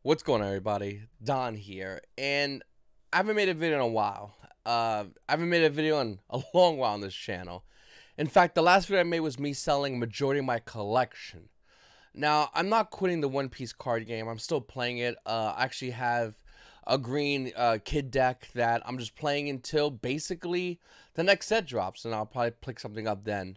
What's going on, everybody? Don here, and I haven't made a video in a while. I haven't made a video in a long while on this channel. In fact, the last video I made was me selling majority of my collection. Now, I'm not quitting the One Piece card game. I'm still playing it. I actually have a green kid deck that I'm just playing until basically the next set drops, and I'll probably pick something up then.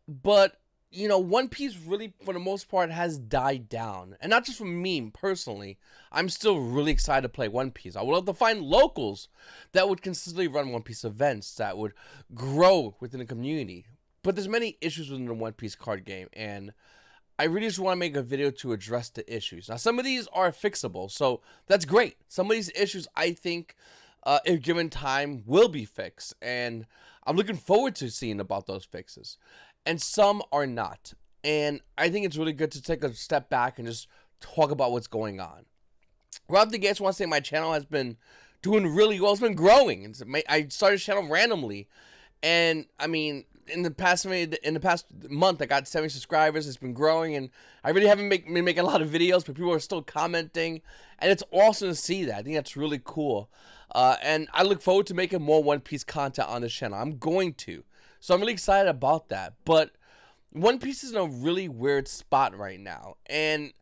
But you know, One Piece really, for the most part, has died down. And not just for me personally. I'm still really excited to play One Piece. I would love to find locals that would consistently run One Piece events that would grow within the community. But there's many issues within the One Piece card game, and I really just want to make a video to address the issues. Now, some of these are fixable, so that's great. Some of these issues, I think, if given time, will be fixed, and I'm looking forward to seeing about those fixes. And some are not. And I think it's really good to take a step back and just talk about what's going on. Right off the gate, I just want to say my channel has been doing really well. It's been growing. I started the channel randomly. And, I mean, in the past month, I got 70 subscribers. It's been growing. And I really haven't been making a lot of videos, but people are still commenting. And it's awesome to see that. I think that's really cool. And I look forward to making more One Piece content on this channel. I'm going to. So I'm really excited about that. But One Piece is in a really weird spot right now. And,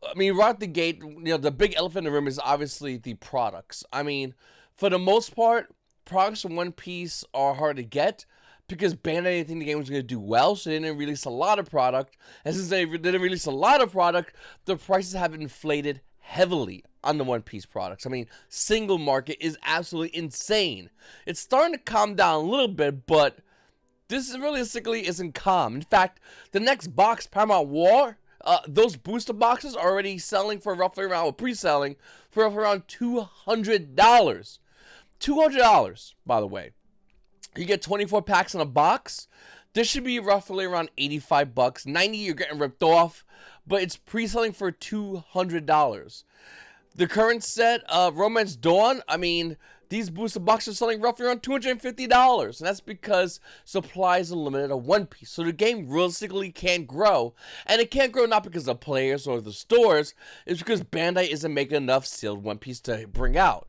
I mean, right out the gate, you know, the big elephant in the room is obviously the products. I mean, for the most part, products from One Piece are hard to get because Bandai didn't think the game was going to do well, so they didn't release a lot of product. And since they didn't release a lot of product, the prices have inflated heavily on the One Piece products. I mean, single market is absolutely insane. It's starting to calm down a little bit, but this is realistically isn't calm. In fact, the next box, Paramount War, those booster boxes are already selling for roughly around, pre-selling for roughly around $200. $200, by the way. You get 24 packs in a box. This should be roughly around 85 bucks. 90 you're getting ripped off, but it's pre-selling for $200. The current set, Romance Dawn, I mean, these booster boxes are selling roughly around $250, and that's because supplies are limited to One Piece. So the game realistically can't grow, and it can't grow not because of players or the stores, it's because Bandai isn't making enough sealed One Piece to bring out.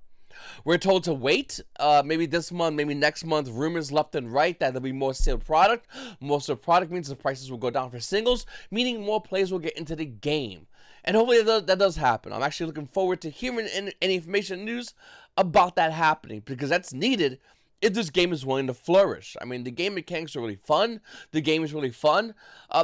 We're told to wait, maybe this month, maybe next month, rumors left and right that there'll be more sealed product. More sealed product means the prices will go down for singles, meaning more players will get into the game. And hopefully that does happen. I'm actually looking forward to hearing any information news about that happening, because that's needed if this game is willing to flourish. I mean, the game mechanics are really fun. The game is really fun.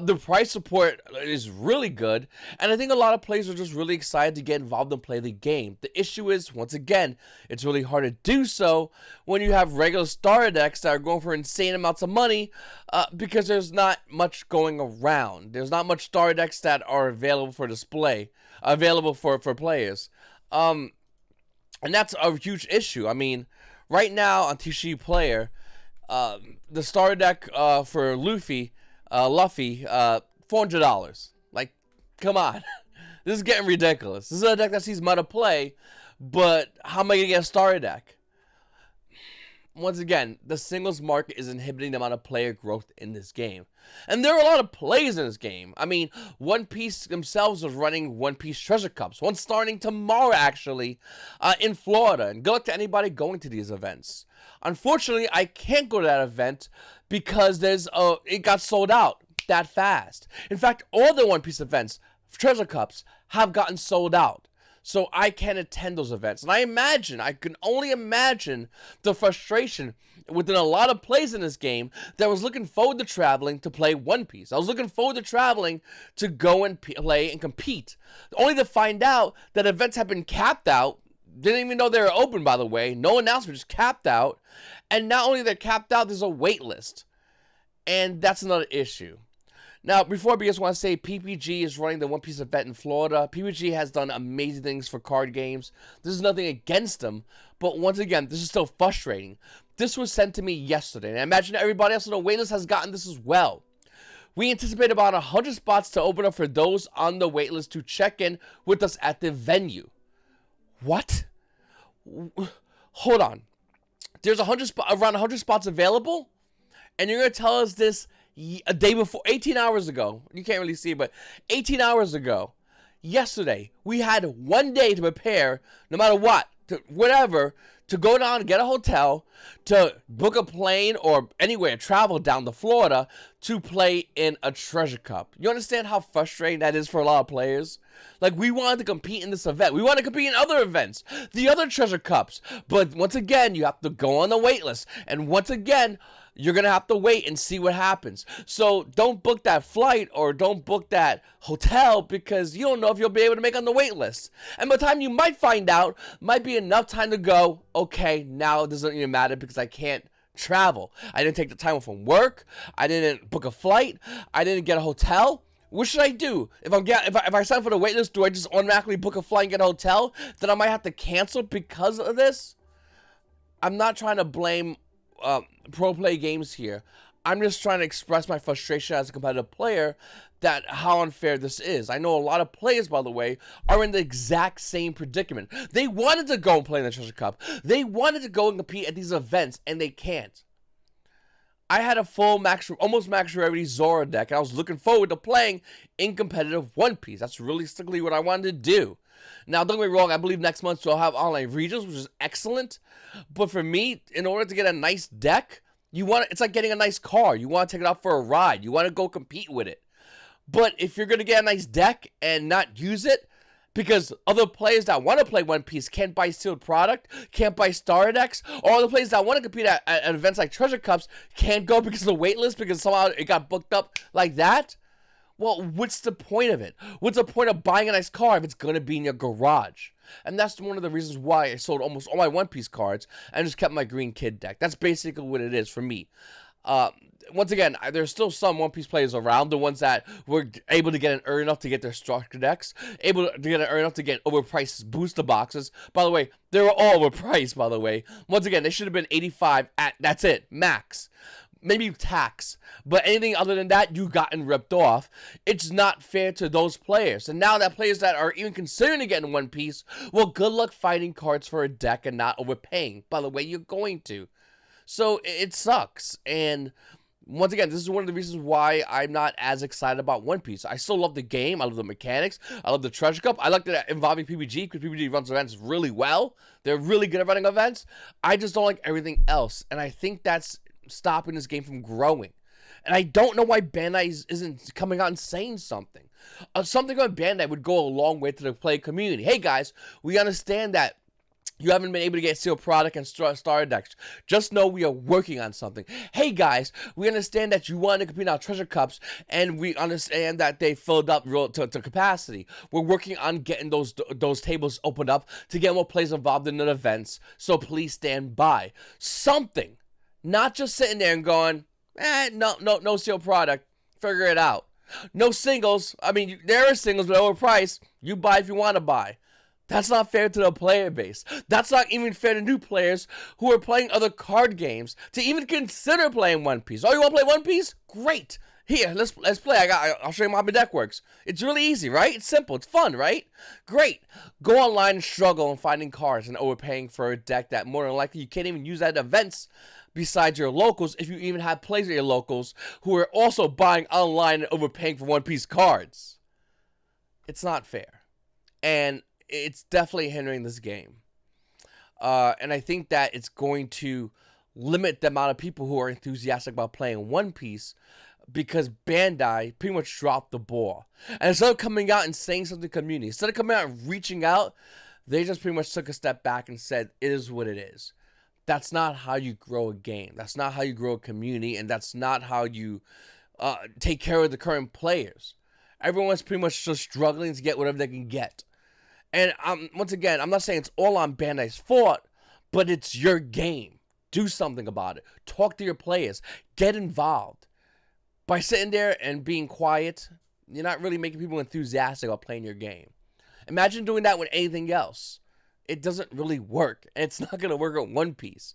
The price support is really good. And I think a lot of players are just really excited to get involved and play the game. The issue is, once again, it's really hard to do so when you have regular starter decks that are going for insane amounts of money because there's not much going around. There's not much starter decks that are available for display, available for players. And that's a huge issue. I mean, right now on TCGplayer, the starter deck for Luffy, $400. Like, come on. This is getting ridiculous. This is a deck that sees meta play, but how am I going to get a starter deck? Once again, the singles market is inhibiting the amount of player growth in this game. And there are a lot of plays in this game. I mean, One Piece themselves is running One Piece Treasure Cups. One starting tomorrow, actually, in Florida. And good luck to anybody going to these events. Unfortunately, I can't go to that event because it got sold out that fast. In fact, all the One Piece events, Treasure Cups, have gotten sold out. So I can't attend those events. And I can only imagine the frustration within a lot of players in this game that was looking forward to traveling to play One Piece. I was looking forward to traveling to go and play and compete, only to find out that events have been capped out. Didn't even know they were open, by the way. No announcement, just capped out. And not only they're capped out, there's a wait list. And that's another issue. Now, before I begin, I just want to say PPG is running the One Piece event in Florida. PPG has done amazing things for card games. This is nothing against them, but once again, this is still frustrating. This was sent to me yesterday, and I imagine everybody else on the waitlist has gotten this as well. We anticipate about 100 spots to open up for those on the waitlist to check in with us at the venue. What? Hold on. There's around 100 spots available, and you're going to tell us this a day before, 18 hours ago. You can't really see it, but 18 hours ago, yesterday. We had 1 day to prepare, no matter what, to go down and get a hotel, to book a plane or anywhere, travel down to Florida to play in a Treasure Cup. You understand how frustrating that is for a lot of players? Like, we wanted to compete in this event. We want to compete in other events, the other Treasure Cups. But once again, you have to go on the wait list. And once again, you're going to have to wait and see what happens. So don't book that flight or don't book that hotel because you don't know if you'll be able to make on the wait list. And by the time you might find out, might be enough time to go, okay, now it doesn't even matter because I can't travel. I didn't take the time off from work. I didn't book a flight. I didn't get a hotel. What should I do? If I sign up for the wait list, do I just automatically book a flight and get a hotel that I might have to cancel because of this? I'm not trying to blame pro play games here. I'm just trying to express my frustration as a competitive player that how unfair this is. I know a lot of players, by the way, are in the exact same predicament. They wanted to go and play in the Treasure Cup. They wanted to go and compete at these events, and they can't. I had a full almost max rarity Zora deck, and I was looking forward to playing in competitive One Piece. That's realistically what I wanted to do. Now, don't get me wrong, I believe next month we'll have online regionals, which is excellent. But for me, in order to get a nice deck, it's like getting a nice car. You want to take it out for a ride. You want to go compete with it. But if you're going to get a nice deck and not use it, because other players that want to play One Piece can't buy sealed product, can't buy star decks, or other players that want to compete at events like Treasure Cups can't go because of the wait list because somehow it got booked up like that, well, what's the point of it? What's the point of buying a nice car if it's going to be in your garage? And that's one of the reasons why I sold almost all my One Piece cards and just kept my Green Kid deck. That's basically what it is for me. Once again, there's still some One Piece players around, the ones that were able to get an earn enough to get their structure decks, able to get an earn enough to get overpriced booster boxes. By the way, they were all overpriced, by the way. Once again, they should have been 85 that's it, max. Maybe tax, but anything other than that, you gotten ripped off. It's not fair to those players. And now that players that are even considering to get in One Piece, well, good luck finding cards for a deck and not overpaying. By the way, you're going to. So it sucks. And once again, this is one of the reasons why I'm not as excited about One Piece. I still love the game. I love the mechanics. I love the Treasure Cup. I like that involving PBG because PBG runs events really well. They're really good at running events. I just don't like everything else. And I think that's stopping this game from growing. And I don't know why Bandai isn't coming out and saying something. Something on Bandai would go a long way to the play community. Hey guys, we understand that you haven't been able to get sealed product and starter decks. Just know we are working on something. Hey guys, we understand that you want to compete in our Treasure Cups, and we understand that they filled up to capacity. We're working on getting those tables opened up to get more players involved in the events. So please stand by. Something. Not just sitting there and going, no sealed product. Figure it out. No singles. I mean, there are singles, but overpriced. You buy if you want to buy. That's not fair to the player base. That's not even fair to new players who are playing other card games to even consider playing One Piece. Oh, you want to play One Piece? Great. Here, let's play. I'll show you how my deck works. It's really easy, right? It's simple. It's fun, right? Great. Go online and struggle in finding cards and overpaying for a deck that more than likely you can't even use at events besides your locals, if you even have players at your locals who are also buying online and overpaying for One Piece cards. It's not fair. And it's definitely hindering this game. And I think that it's going to limit the amount of people who are enthusiastic about playing One Piece because Bandai pretty much dropped the ball. And instead of coming out and saying something to the community, instead of coming out and reaching out, they just pretty much took a step back and said, it is what it is. That's not how you grow a game. That's not how you grow a community, and that's not how you take care of the current players. Everyone's pretty much just struggling to get whatever they can get. And once again, I'm not saying it's all on Bandai's fault, but it's your game. Do something about it. Talk to your players. Get involved. By sitting there and being quiet, you're not really making people enthusiastic about playing your game. Imagine doing that with anything else. It doesn't really work, and it's not going to work at One Piece.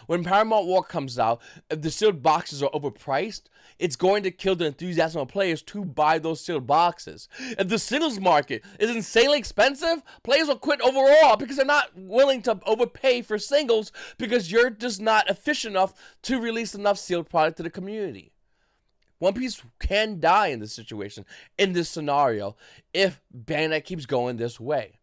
When Paramount War comes out, if the sealed boxes are overpriced, it's going to kill the enthusiasm of players to buy those sealed boxes. If the singles market is insanely expensive, players will quit overall because they're not willing to overpay for singles because you're just not efficient enough to release enough sealed product to the community. One Piece can die in this situation, in this scenario, if Bandai keeps going this way.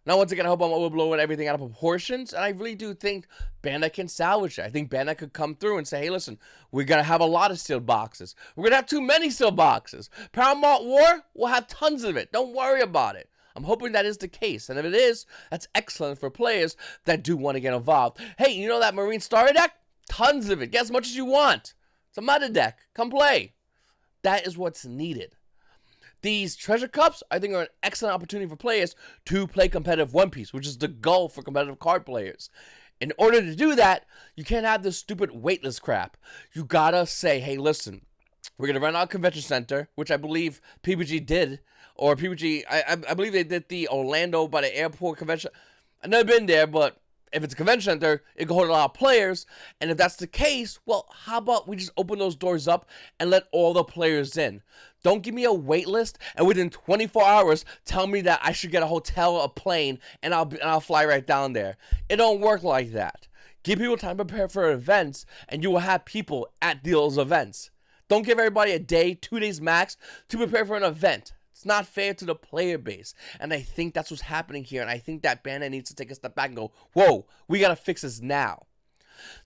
Now, once again, I hope I'm overblowing everything out of proportions, and I really do think Bandai can salvage it. I think Bandai could come through and say, hey, listen, we're going to have a lot of sealed boxes. We're going to have too many sealed boxes. Paramount War, we'll have tons of it. Don't worry about it. I'm hoping that is the case, and if it is, that's excellent for players that do want to get involved. Hey, you know that Marine Starter deck? Tons of it. Get as much as you want. It's a meta deck. Come play. That is what's needed. These treasure cups, I think, are an excellent opportunity for players to play competitive One Piece, which is the goal for competitive card players. In order to do that, you can't have this stupid waitlist crap. You gotta say, hey, listen, we're gonna run out convention center, which I believe PBG did, or PBG, I believe they did the Orlando by the airport convention. I've never been there, but if it's a convention center, it can hold a lot of players, and if that's the case, well, how about we just open those doors up and let all the players in? Don't give me a wait list, and within 24 hours, tell me that I should get a hotel, a plane, and I'll fly right down there. It don't work like that. Give people time to prepare for events, and you will have people at those events. Don't give everybody a day, 2 days max, to prepare for an event. It's not fair to the player base, and I think that's what's happening here, and I think that Bandai needs to take a step back and go, whoa, we gotta fix this now.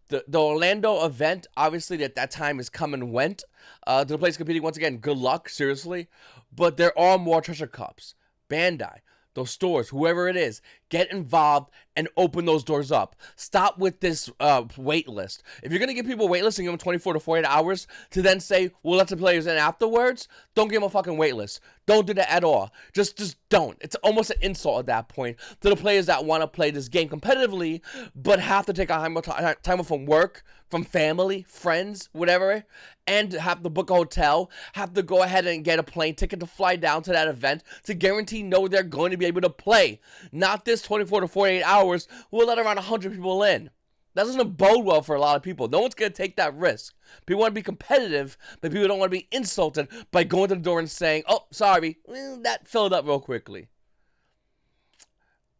The Orlando event, obviously, at that time is come and went. To the players competing, once again, good luck, seriously. But there are more treasure cups. Bandai, those stores, whoever it is, get involved and open those doors up. Stop with this wait list. If you're going to give people a wait list and give them 24 to 48 hours to then say, we'll let the players in afterwards, don't give them a fucking wait list. Don't do that at all. Just don't. It's almost an insult at that point to the players that want to play this game competitively, but have to take a time off from work, from family, friends, whatever, and have to book a hotel, have to go ahead and get a plane ticket to fly down to that event to guarantee know they're going to be able to play. Not this 24 to 48 hours, we'll let around 100 people in. That doesn't bode well for a lot of people. No one's going to take that risk. People want to be competitive, but people don't want to be insulted by going to the door and saying, oh, sorry, that filled up real quickly.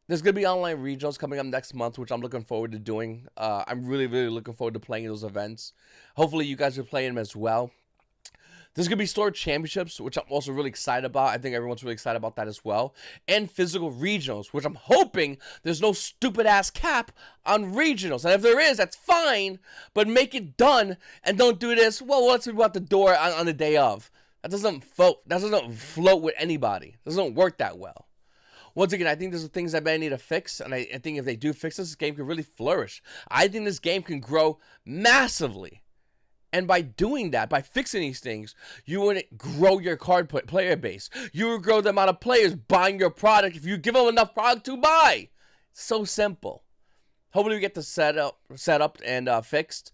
There's going to be online regionals coming up next month, which I'm looking forward to doing. I'm really, really looking forward to playing those events. Hopefully, you guys are playing them as well. There's going to be store championships, which I'm also really excited about. I think everyone's really excited about that as well. And physical regionals, which I'm hoping there's no stupid-ass cap on regionals. And if there is, that's fine, but make it done and don't do this, well, let's move out the door on the day of. That doesn't float with anybody. It doesn't work that well. Once again, I think there's things that Bandai need to fix, and I think if they do fix this game can really flourish. I think this game can grow massively. And by doing that, by fixing these things, you would grow your card player base. You would grow the amount of players buying your product if you give them enough product to buy. So simple. Hopefully we get this set up and fixed.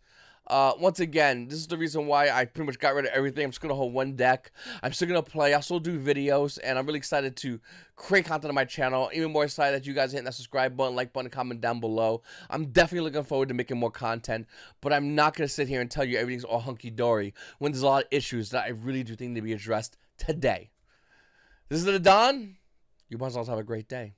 Once again, this is the reason why I pretty much got rid of everything. I'm just going to hold one deck. I'm still going to play. I'll still do videos, and I'm really excited to create content on my channel. Even more excited that you guys hit that subscribe button, like button, comment down below. I'm definitely looking forward to making more content, but I'm not going to sit here and tell you everything's all hunky-dory when there's a lot of issues that I really do think need to be addressed today. This is the Don. You must also have a great day.